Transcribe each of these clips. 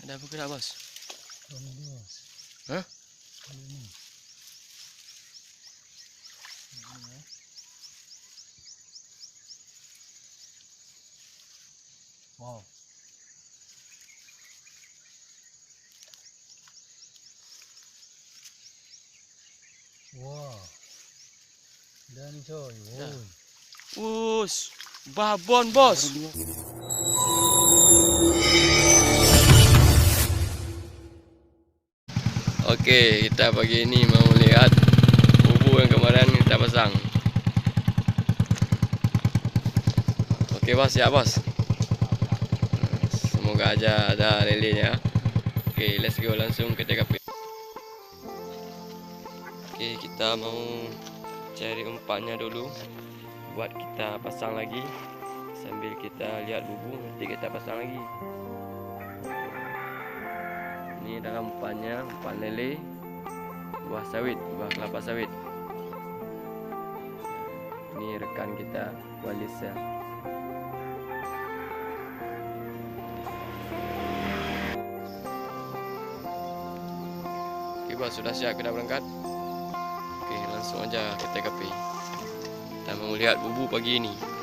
Ada apa gerak, bos? Ini bos. Hah? Ini. Wow. Wah. Dan coy. Ya. Wow. Us, babon, bos. Oke, kita pagi ini mau lihat bubu yang kemarin kita pasang. Oke, bos, ya bos. Semoga aja ada lelenya. Oke, let's go langsung ke TKP. Oke, kita mau cari umpannya dulu buat kita pasang lagi. Sambil kita lihat bubu, nanti kita pasang lagi. Ini dalam umpannya, umpan lele, buah sawit, buah kelapa sawit. Ini rekan kita, Walisa. Oke, bos, sudah siap kita berangkat. Oke, langsung aja ke TKP. Kita mau lihat bubu pagi ini.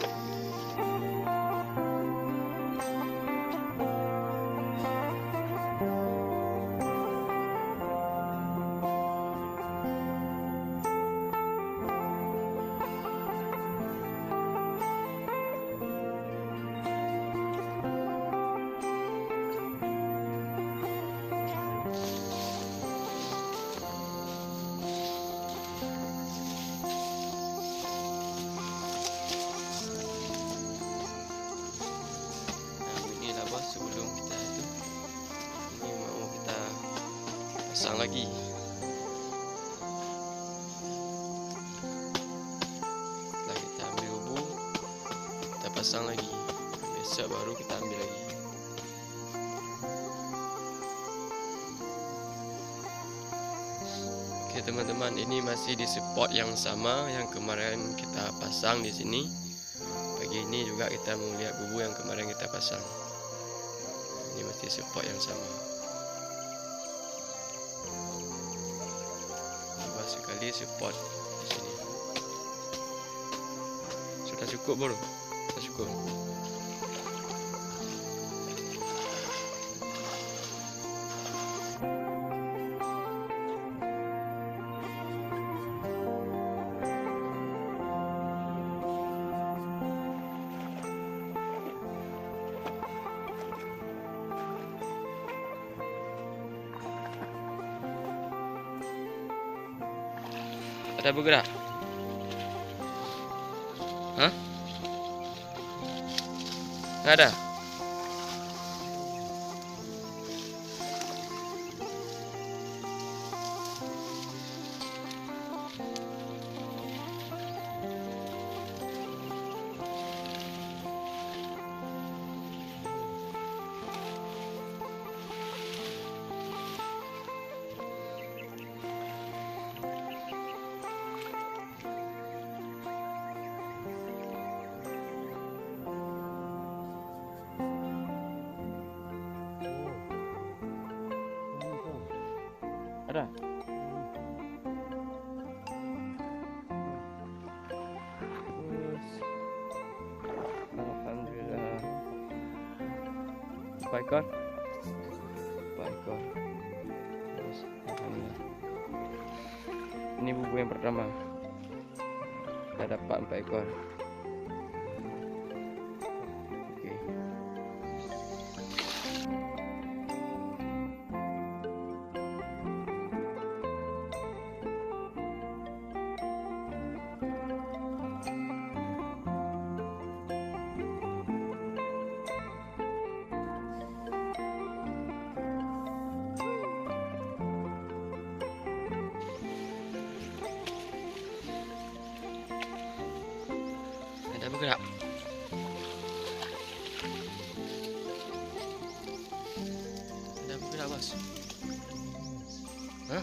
Sebelum kita itu, ini mau kita pasang lagi. Setelah kita ambil bubu, kita pasang lagi. Besok baru kita ambil lagi. Oke teman-teman, ini masih di spot yang sama yang kemarin kita pasang di sini. Pagi ini juga kita mau lihat bubu yang kemarin kita pasang. Ini masih spot yang sama. Luas sekali spot di sini. Sudah cukup bro? Sudah cukup. Ada bergerak? Hah? Nggak ada? Ada? Alhamdulillah. Berapa ekor? Berapa ekor? Alhamdulillah. Ini bubu yang pertama. Kita dapat 4 ekor. Oke. Ada bergerak? Ada bergerak, bos? Hah?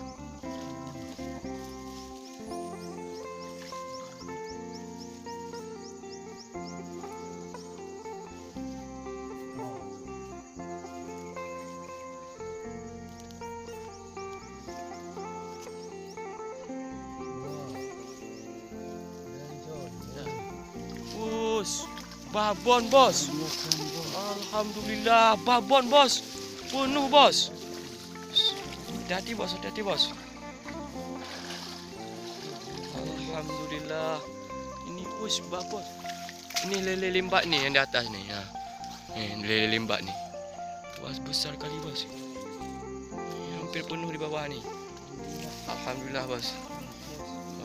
Babon bos. Alhamdulillah, babon bos. Penuh bos. Hati-hati bos, hati-hati bos. Alhamdulillah. Ini us babon. Ini lele limbat ni yang di atas ni. Ha. Lele limbat ni. Bos besar kali bos. Hampir penuh di bawah ni. Alhamdulillah bos.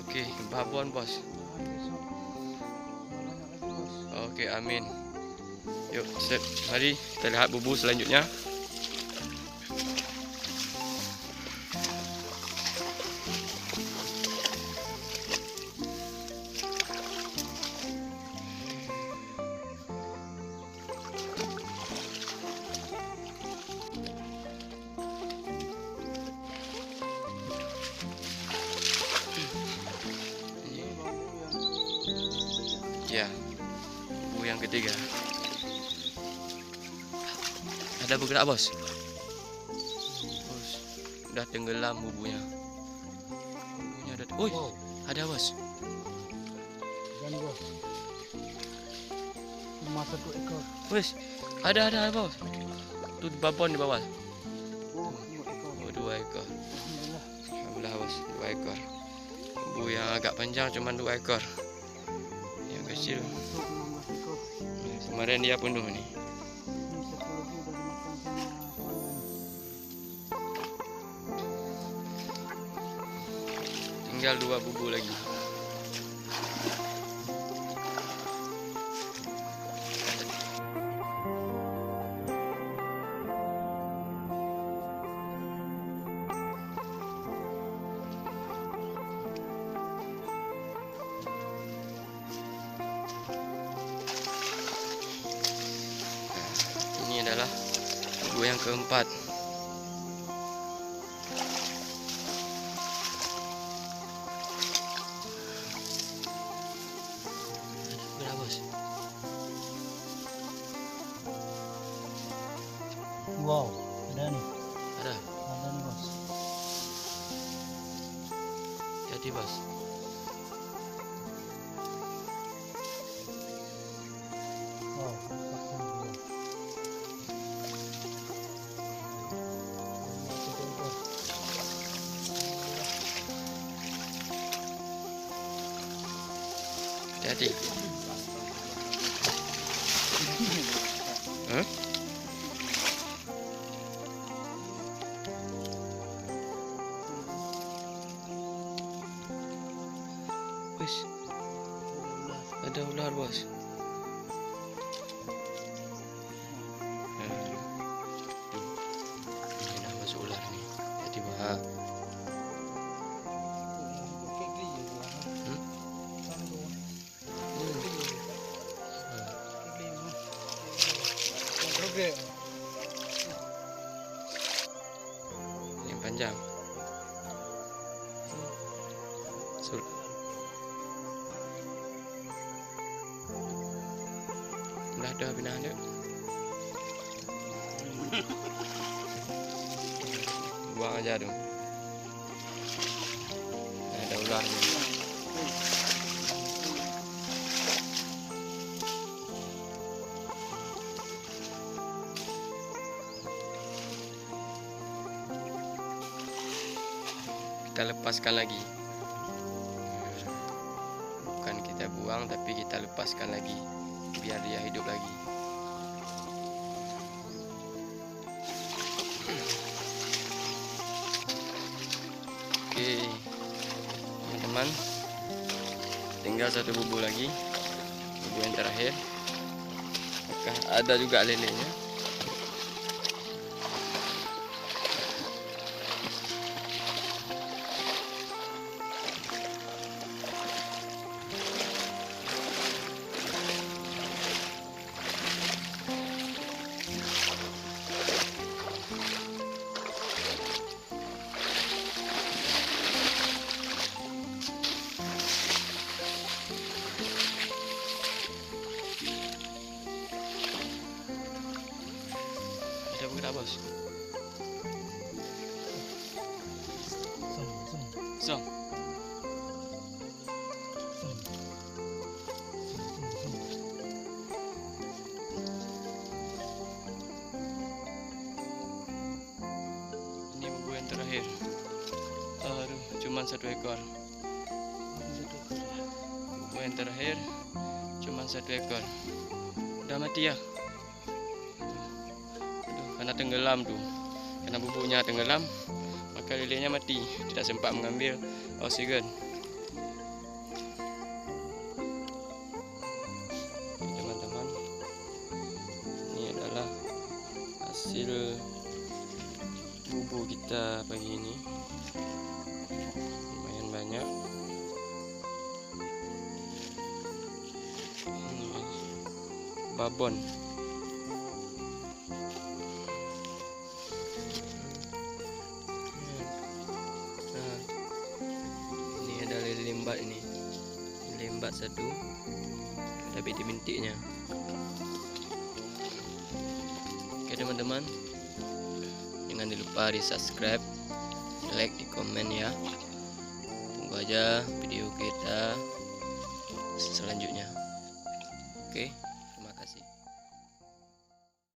Okey, babon bos. Okey, amin. Yuk, set. Mari kita lihat bubu selanjutnya. Ya, bubu yang ketiga. Ada bergerak bos. Bos, dah tenggelam bubunya. Bubunya ada. Oi, ada bos. Dan bos. Cuma 1 ekor. Wes, ada bos. Tu babon di bawah. Oh, 2 ekor. Oh, 2 ekor. Alhamdulillah. Alhamdulillah bos, 2 ekor. Bubu yang agak panjang cuma 2 ekor. Yang kecil. Untuk 16 ekor. Kemarin dia penuh ni. Ini satu lagi udah dimakan sama kawan. Tinggal 2 bubu lagi. Ini adalah bubu yang keempat. Berapa bos? Wow, ada nih. Ada. Ada nih bos. Jadi bos. Wow, satu dua. Satu ekor. Hati-hati. Hah? Wis, ada ular bos. Ini dah masuk ular ni. Hati bos. Ha. Pakai geli je lah. Hmm? Sana tu. Hmm. Geli mah. Okey. Yang panjang. Sul. Dah ada binah dia. Buang aja tu. Ada ular ni. Kita lepaskan lagi. Bukan kita buang tapi kita lepaskan lagi biar dia hidup lagi. Okey, teman-teman, tinggal satu bubu lagi, bubu yang terakhir. Apakah ada juga lelenya? Ada bergerak bos. So, terakhir. Aduh, cuman 1 ekor. Bubu yang terakhir cuman 1 ekor. Udah mati ya. Aduh, karena tenggelam tuh. Karena bubunya tenggelam, maka lelenya mati. Tidak sempat mengambil oksigen. Teman-teman, ini adalah hasil bubu kita pagi ini. Lumayan banyak. Ini babon. Nah, ini ada lele lembat ini. Lembat 1. Ada bintik-bintiknya. Oke teman-teman, jangan lupa di subscribe, like, di komen ya. Tunggu aja video kita selanjutnya. Oke.